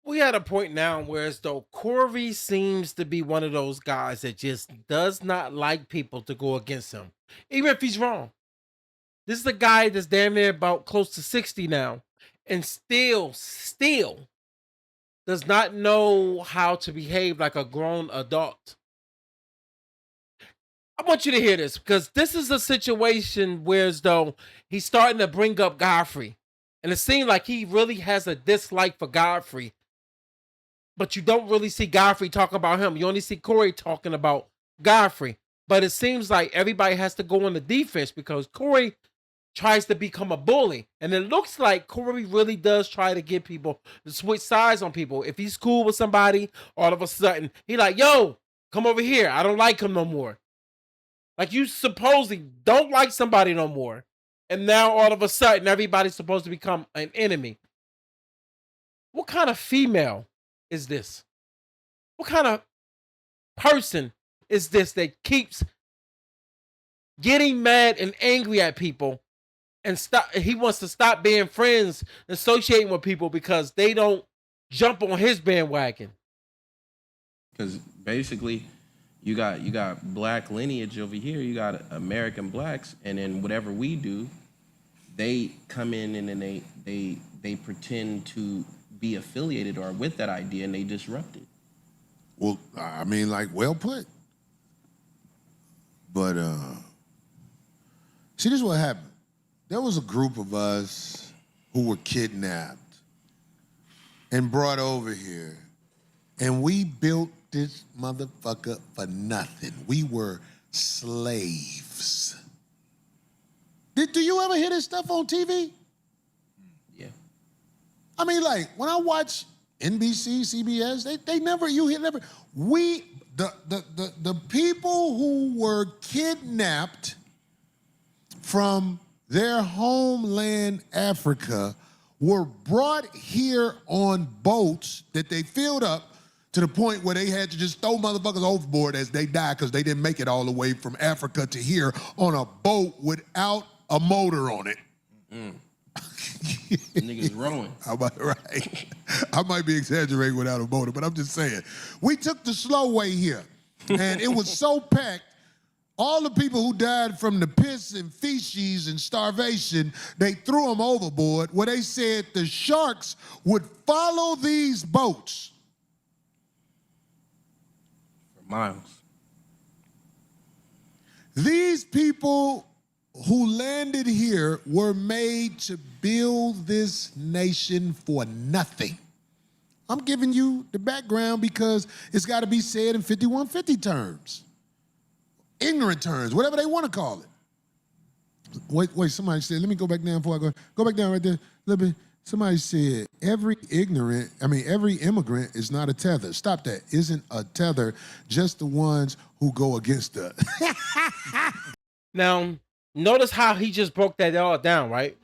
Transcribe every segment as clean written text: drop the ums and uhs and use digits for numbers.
We at a point now where as though Corey seems to be one of those guys that just does not like people to go against him, even if he's wrong. This is a guy that's damn near about close to 60 now, and still does not know how to behave like a grown adult. I want you to hear this because this is a situation where as though he's starting to bring up Goffrey. And it seems like he really has a dislike for Godfrey, but you don't really see Godfrey talking about him. You only see Corey talking about Godfrey. But it seems like everybody has to go on the defense because Corey tries to become a bully. And it looks like Corey really does try to get people to switch sides on people. If he's cool with somebody, all of a sudden, he like, yo, come over here. I don't like him no more. Like you supposedly don't like somebody no more. And now all of a sudden, everybody's supposed to become an enemy. What kind of female is this? What kind of person is this that keeps getting mad and angry at people and stop? He wants to stop being friends, associating with people because they don't jump on his bandwagon. Because basically, you got black lineage over here. You got American blacks, and then whatever we do, they come in and then they pretend to be affiliated or with that idea, and they disrupt it. Well, I mean, like, well put. But see, this is what happened. There was a group of us who were kidnapped and brought over here, and we built this motherfucker for nothing. We were slaves. Do you ever hear this stuff on TV? Yeah. I mean, like, when I watch NBC, CBS, they never, you hear never, the people who were kidnapped from their homeland, Africa, were brought here on boats that they filled up to the point where they had to just throw motherfuckers overboard as they died because they didn't make it all the way from Africa to here on a boat without a motor on it. Niggas rowing. Right. I might be exaggerating without a motor, but I'm just saying. We took the slow way here, and it was so packed. All the people who died from the piss and feces and starvation, they threw them overboard where they said the sharks would follow these boats For miles. These people who landed here were made to build this nation for nothing. I'm giving you the background because it's got to be said in 5150 terms. Ignorant terms, whatever they want to call it. Wait, somebody said, let me go back down before I go. Go back down right there, a little bit. Somebody said, every immigrant is not a tether. Stop that. Isn't a tether just the ones who go against us? Now, notice how he just broke that all down, right?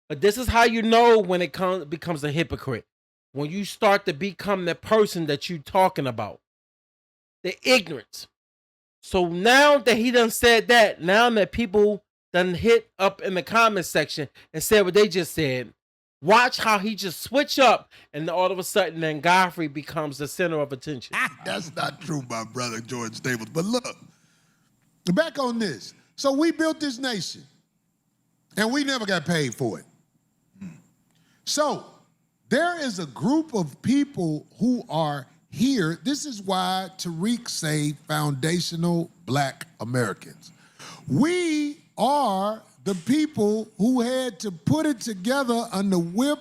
But this is how you know when it becomes a hypocrite. When you start to become the person that you're talking about. The ignorance. So now that he done said that, now that people done hit up in the comment section and said what they just said, watch how he just switch up and all of a sudden then Goffrey becomes the center of attention. That's not true, my brother George Staples. But look, back on this. So we built this nation, and we never got paid for it. So there is a group of people who are here. This is why Tariq say foundational black Americans. We are the people who had to put it together under whip,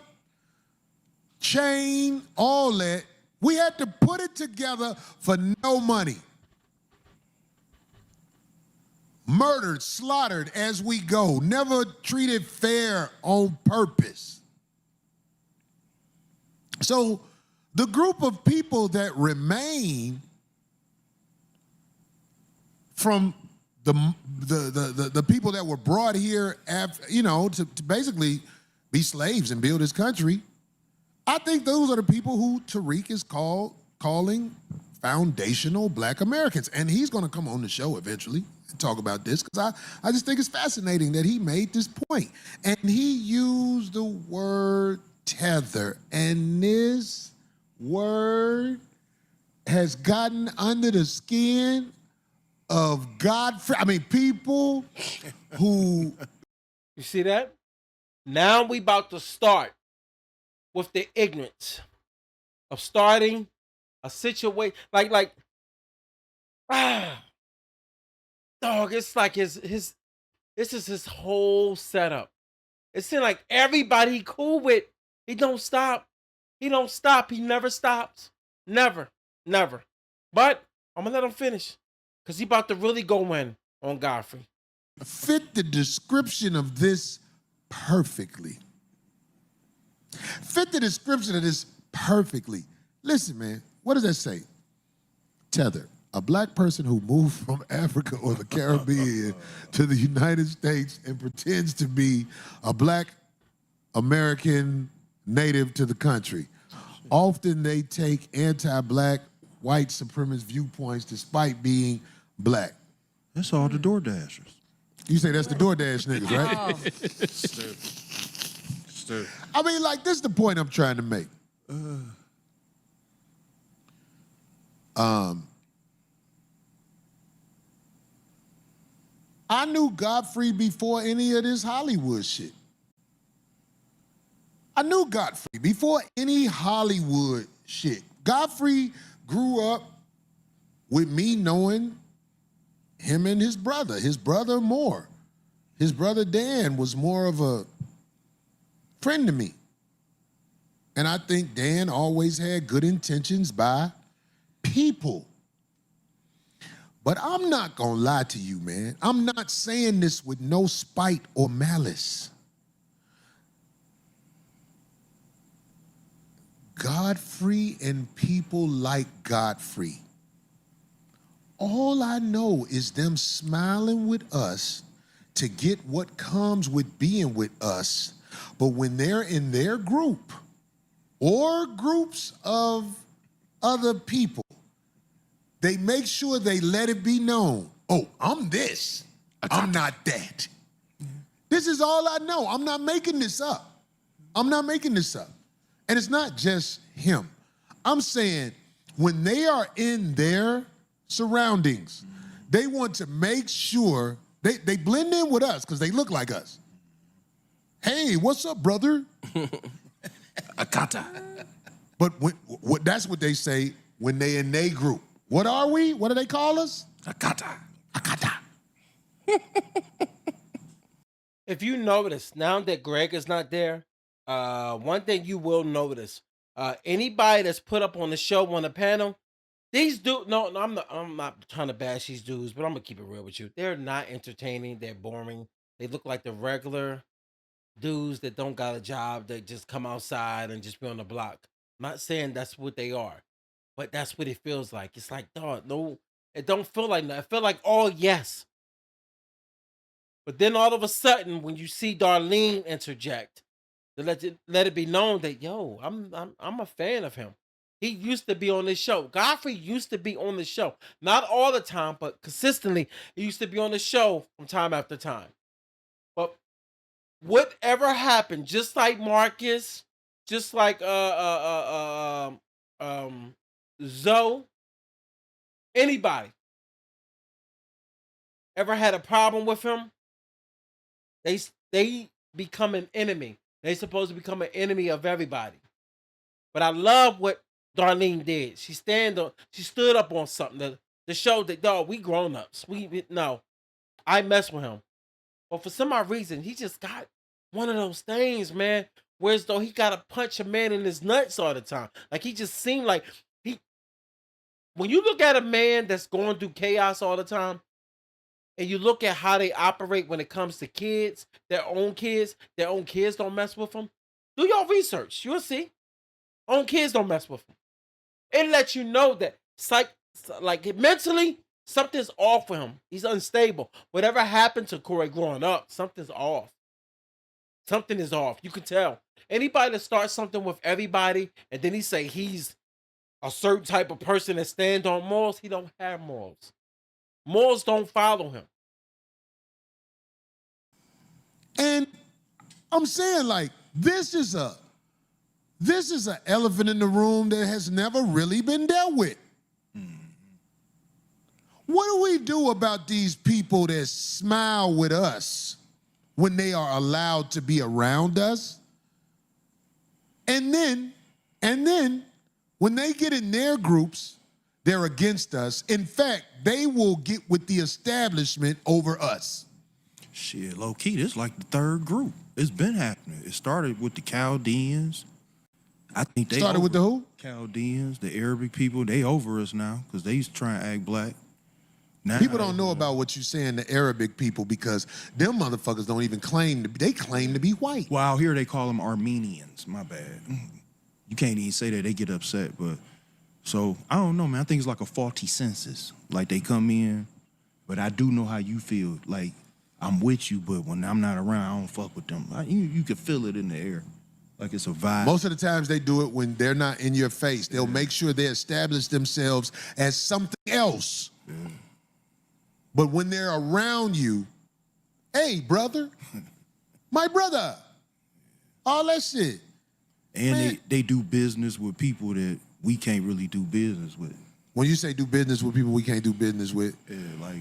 chain, all that. We had to put it together for no money. Murdered, slaughtered as we go, never treated fair on purpose. So the group of people that remain from the people that were brought here, to basically be slaves and build this country, I think those are the people who Tariq is calling foundational black Americans. And he's going to come on the show eventually and talk about this because I just think it's fascinating that he made this point. And he used the word tether. And this word has gotten under the skin of Godfrey. I mean, people who You see that? Now we about to start with the ignorance of starting a situation ah, dog. It's like his this is his whole setup. It seems like everybody he cool with, he don't stop. He don't stop. He never stops. Never. Never. But I'm gonna let him finish. Cause he about to really go in on Goffrey. fit the description of this perfectly. Fit the description of this perfectly. Listen, man, what does that say? Tether, a black person who moved from Africa or the Caribbean to the United States and pretends to be a black American native to the country. Often they take anti-black white supremacist viewpoints despite being black. That's all the door dashers. You say that's the DoorDash niggas, right? Stupid. I mean, like, this is the point I'm trying to make. I knew Godfrey before any of this Hollywood shit. I knew Godfrey before any Hollywood shit. Godfrey grew up with me knowing him and his brother more. His brother Dan was more of a friend to me. And I think Dan always had good intentions by people. But I'm not gonna lie to you, man. I'm not saying this with no spite or malice. Godfrey and people like Godfrey. All I know is them smiling with us to get what comes with being with us. But when they're in their group or groups of other people, they make sure they let it be known. Oh, I'm this. I'm not that. This is all I know. I'm not making this up. I'm not making this up. And it's not just him. I'm saying when they are in their surroundings, they want to make sure they blend in with us because they look like us. Hey, what's up, brother? Akata. But what that's what they say when they in their group. What are we? What do they call us? Akata. Akata. If you notice now that Greg is not there, one thing you will notice: anybody that's put up on the show on the panel, these dudes. No, I'm not trying to bash these dudes, but I'm gonna keep it real with you. They're not entertaining. They're boring. They look like the regular dudes that don't got a job that just come outside and just be on the block. I'm not saying that's what they are, but that's what it feels like. It's like, dog, no, it don't feel like that. It feel like all yes. But then all of a sudden, when you see Darlene interject, to let it be known that I'm a fan of him. He used to be on this show. Goffrey used to be on the show, not all the time, but consistently. He used to be on the show from time after time. But whatever happened, just like Marcus, just like Zoe, anybody ever had a problem with him, they become an enemy. They supposed to become an enemy of everybody. But I love what Darlene did. She stood up on something to show that, dog, we grown ups. No, I mess with him. But for some odd reason, he just got one of those things, man, whereas though he gotta punch a man in his nuts all the time. Like he just seemed like when you look at a man that's going through chaos all the time, and you look at how they operate when it comes to kids, their own kids don't mess with them. Do your research. You'll see. Own kids don't mess with them. It lets you know that mentally, something's off with him. He's unstable. Whatever happened to Corey growing up, something's off. Something is off. You can tell. Anybody that starts something with everybody, and then he say he's a certain type of person that stands on morals, he don't have morals. Morals don't follow him. And I'm saying, like, this is a This is an elephant in the room that has never really been dealt with. What do we do about these people that smile with us when they are allowed to be around us? And then, when they get in their groups, they're against us. In fact, they will get with the establishment over us. Shit, low key, this like the third group. It's been happening. It started with the Chaldeans. I think they Started with the who? Chaldeans, the Arabic people. They over us now because they used to try and act black. Now, People don't know about what you're saying, the Arabic people, because them motherfuckers don't even claim to be, they claim to be white. Well, out here they call them Armenians. My bad. You can't even say that. They get upset. But so I don't know, man. I think it's like a faulty census. Like they come in, but I do know how you feel. Like I'm with you, but when I'm not around, I don't fuck with them. You can feel it in the air. Like it's a vibe. Most of the times they do it when they're not in your face. They'll make sure they establish themselves as something else. Yeah. But when they're around you, hey, brother, my brother, all that shit. And they do business with people that we can't really do business with. When you say do business with people we can't do business with. Yeah, like,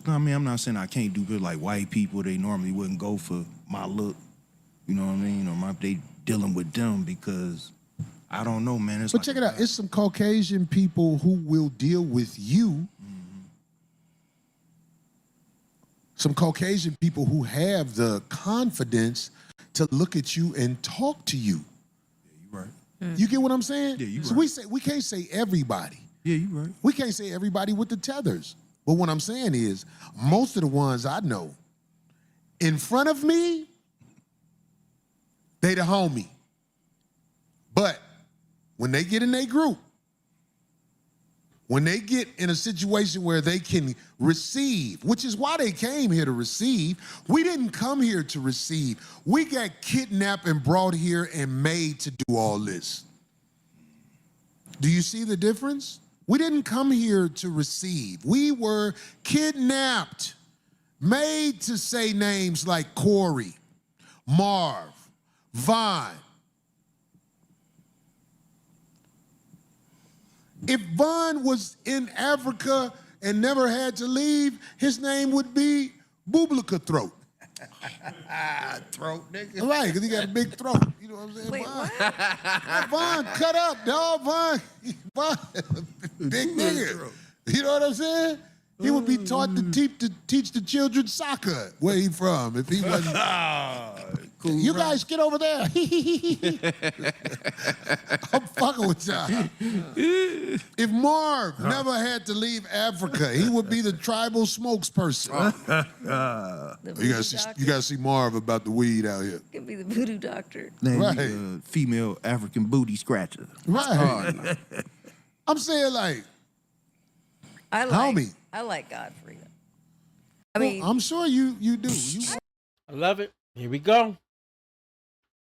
I mean, I'm not saying I can't do business. Like white people, they normally wouldn't go for my look. You know what I mean? Or they dealing with them because, I don't know, man. But check it out. It's some Caucasian people who will deal with you. Some Caucasian people who have the confidence to look at you and talk to you. Yeah, you right. You get what I'm saying? Yeah, you so right. we can't say everybody. Yeah, you right. We can't say everybody with the tethers. But what I'm saying is, most of the ones I know, in front of me, they the homie. But when they get in their group, when they get in a situation where they can receive, which is why they came here to receive, we didn't come here to receive. We got kidnapped and brought here and made to do all this. Do you see the difference? We didn't come here to receive. We were kidnapped, made to say names like Corey, Marv, Vaughn. If Vaughn was in Africa and never had to leave, his name would be Bublicka Throat. Throat, nigga. Right, because he got a big throat. You know what I'm saying? Wait, Vaughn. what? Vaughn, cut up, dog. Vaughn, big nigga. You know what I'm saying? He would be taught to teach the children soccer. Where he from? If he wasn't, Cool, you right? guys get over there. I'm fucking with y'all. If Marv never had to leave Africa, he would be the tribal spokesperson. You gotta see Marv about the weed out here. Could be the voodoo doctor. Name Right. Female African booty scratcher. Right. I'm saying like, homie. I like Godfrey. I mean, I'm sure you do. I love it. Here we go.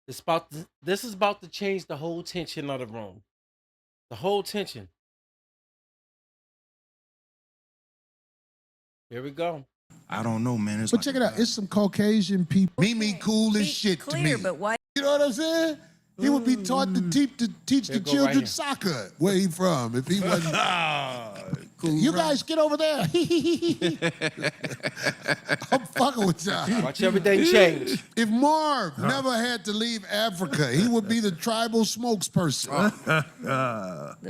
This is about to change the whole tension of the room. The whole tension. Here we go. I don't know, man. It's But like check it out. It's some Caucasian people. Mimi cool as be shit clear, to me. but why? You know what I'm saying? He would be taught to teach the Here, go children right here. soccer. Where he from? If he wasn't, cool, you right? guys get over there. I'm fucking with y'all. Watch everything change. If Marv never had to leave Africa, he would be the tribal spokesperson.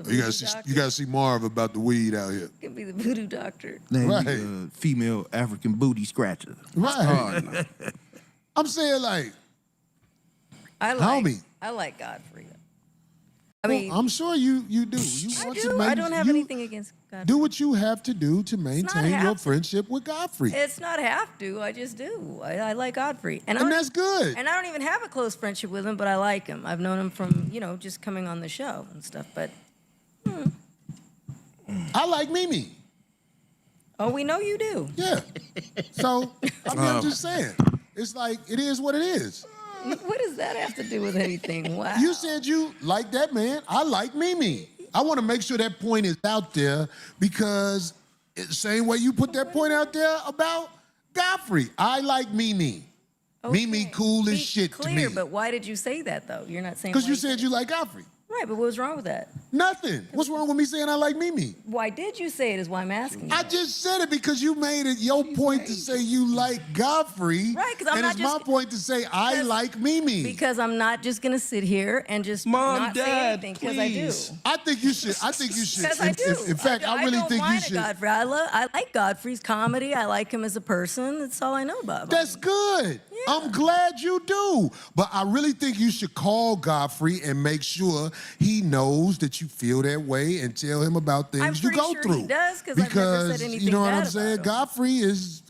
You gotta see Marv about the weed out here. Could be the voodoo doctor. Name Right. Female African booty scratcher. Right. I'm saying like, homie. I like Godfrey. I mean, I'm sure you do. I don't have anything against Godfrey. Do what you have to do to maintain have your to. friendship with Goffrey. It's not have to. I just do. I like Godfrey, And that's good. And I don't even have a close friendship with him, but I like him. I've known him from just coming on the show and stuff. But I like Mimi. we know you do. Yeah. So I'm just saying. It's like it is what it is. What does that have to do with anything? Wow. You said you like that man. I like Mimi. I want to make sure that point is out there because it's the same way you put that point out there about Goffrey. I like Mimi. Mimi cool as Be shit clear, to me. but why did you say that though? You're not saying Because you why said you like Goffrey. right, but what was wrong with that? Nothing. What's wrong with me saying I like Mimi? Why did you say it is why I'm asking you. I just said it because you made it your point to say you like Goffrey. Right, 'cause I'm and not it's my just- point to say I because- like Mimi. Because I'm not just gonna sit here and just Mom, not say Dad, anything because I do. please. I think you should. Because I do. In fact, I really don't think you mind should. Godfrey. I like Godfrey's comedy. I like him as a person. That's all I know about him. That's good. I'm glad you do. But I really think you should call Godfrey and make sure he knows that you feel that way and tell him about things I'm you pretty go sure through. he does, 'cause I've never said anything you know what bad I'm about saying? him.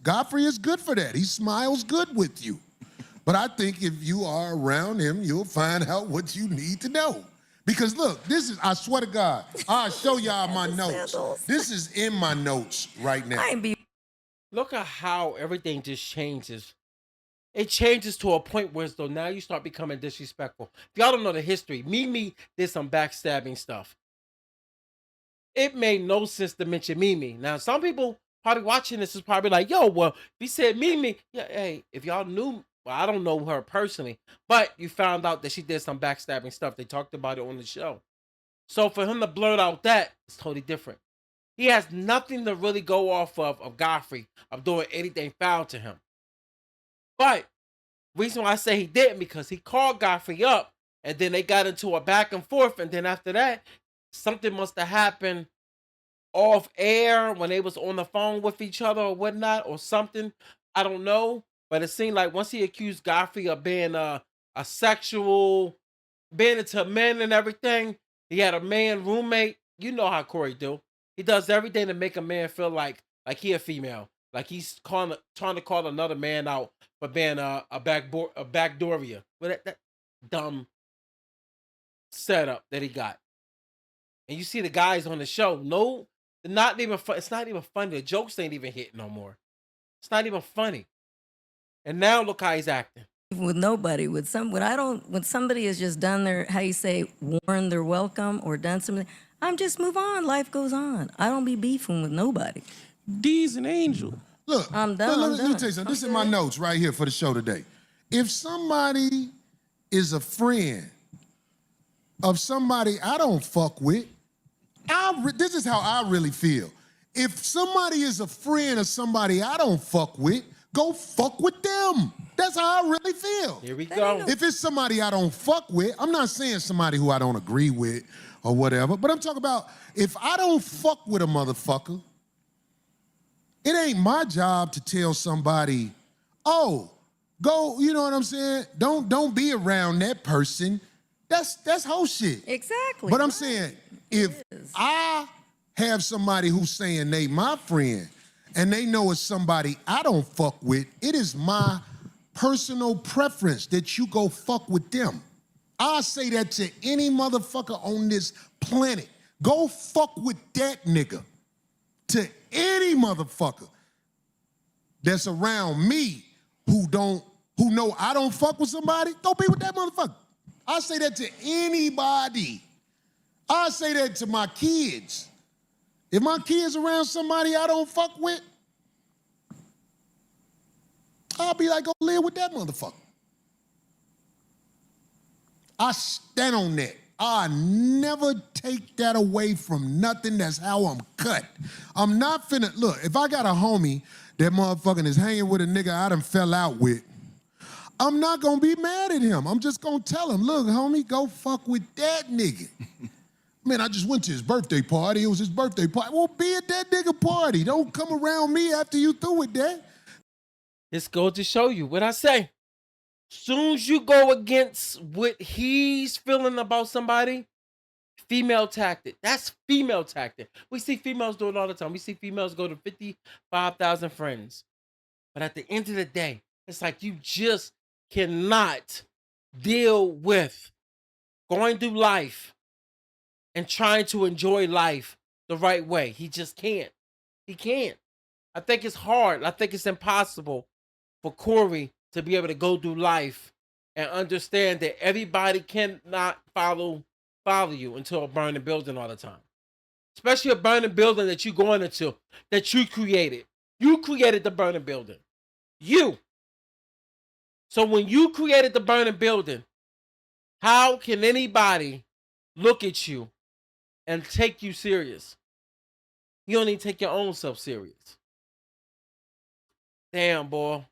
Godfrey is good for that. He smiles good with you. But I think if you are around him, you'll find out what you need to know. Because look, this is, I swear to God, I'll show y'all my notes. Sandals. This is in my notes right now. I ain't be Look at how everything just changes. It changes to a point where though now you start becoming disrespectful. If y'all don't know the history, Mimi did some backstabbing stuff. It made no sense to mention Mimi. Now, some people probably watching this is probably like, yo, well, if he said Mimi, yeah, hey, if y'all knew, well, I don't know her personally, but you found out that she did some backstabbing stuff. They talked about it on the show. So for him to blurt out that, it's totally different. He has nothing to really go off of Goffrey, of doing anything foul to him. But reason why I say he didn't, because he called Goffrey up and then they got into a back and forth, and then after that, something must have happened off air when they was on the phone with each other or whatnot, or something. I don't know. But it seemed like once he accused Goffrey of being a sexual, being into men and everything, he had a man roommate. You know how Corey do. He does everything to make a man feel like he a female. Like he's trying to call another man out for being a backdooria. But that dumb setup that he got. And you see the guys on the show. No, they're not even fun. It's not even funny. The jokes ain't even hitting no more. It's not even funny. And now look how he's acting. with nobody. When somebody has just done their, how you say, worn their welcome or done something, I'm just move on. Life goes on. I don't be beefing with nobody. D's an angel. Look, I'm done, Let I'm me done. tell you something. This is my notes right here for the show today. If somebody is a friend of somebody I don't fuck with, this is how I really feel. If somebody is a friend of somebody I don't fuck with, go fuck with them. That's how I really feel. Here we go. If it's somebody I don't fuck with, I'm not saying somebody who I don't agree with or whatever, but I'm talking about if I don't fuck with a motherfucker, it ain't my job to tell somebody, oh, go, you know what I'm saying? Don't be around that person. That's whole shit. Exactly. But I'm saying, if I have somebody who's saying they my friend and they know it's somebody I don't fuck with, it is my personal preference that you go fuck with them. I say that to any motherfucker on this planet. Go fuck with that nigga. To any motherfucker that's around me who know I don't fuck with somebody, go be with that motherfucker. I say that to anybody. I say that to my kids. If my kids around somebody I don't fuck with, I'll be like, go live with that motherfucker. I stand on that. I never take that away from nothing. That's how I'm cut. I'm not finna, look, if I got a homie that motherfucking is hanging with a nigga I done fell out with, I'm not gonna be mad at him. I'm just gonna tell him, look, homie, go fuck with that nigga. Man, I just went to his birthday party. It was his birthday party. Well, be at that nigga party. Don't come around me after you through with that. This goes to show you what I say. Soon as you go against what he's feeling about somebody, female tactic. That's female tactic. We see females do it all the time. We see females go to 55,000 friends. But at the end of the day, it's like you just cannot deal with going through life and trying to enjoy life the right way. He just can't. He can't. I think it's hard. I think it's impossible for Corey to be able to go through life and understand that everybody cannot follow you into a burning building all the time. Especially a burning building that you're going into, that you created. You created the burning building. You. So when you created the burning building, how can anybody look at you and take you serious? You don't even take your own self serious. Damn, boy.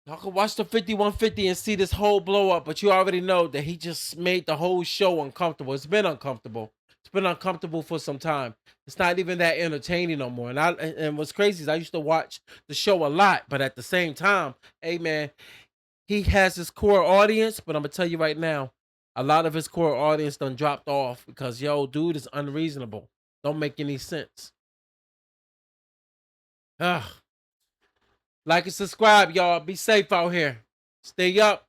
Y'all can watch the 5150 and see this whole blow up, but you already know that he just made the whole show uncomfortable. It's been uncomfortable. It's been uncomfortable for some time. It's not even that entertaining no more. And what's crazy is I used to watch the show a lot, but at the same time, hey man, he has his core audience, but I'm gonna tell you right now, a lot of his core audience done dropped off because dude is unreasonable. Don't make any sense. Ugh. Like and subscribe, y'all. Be safe out here. Stay up.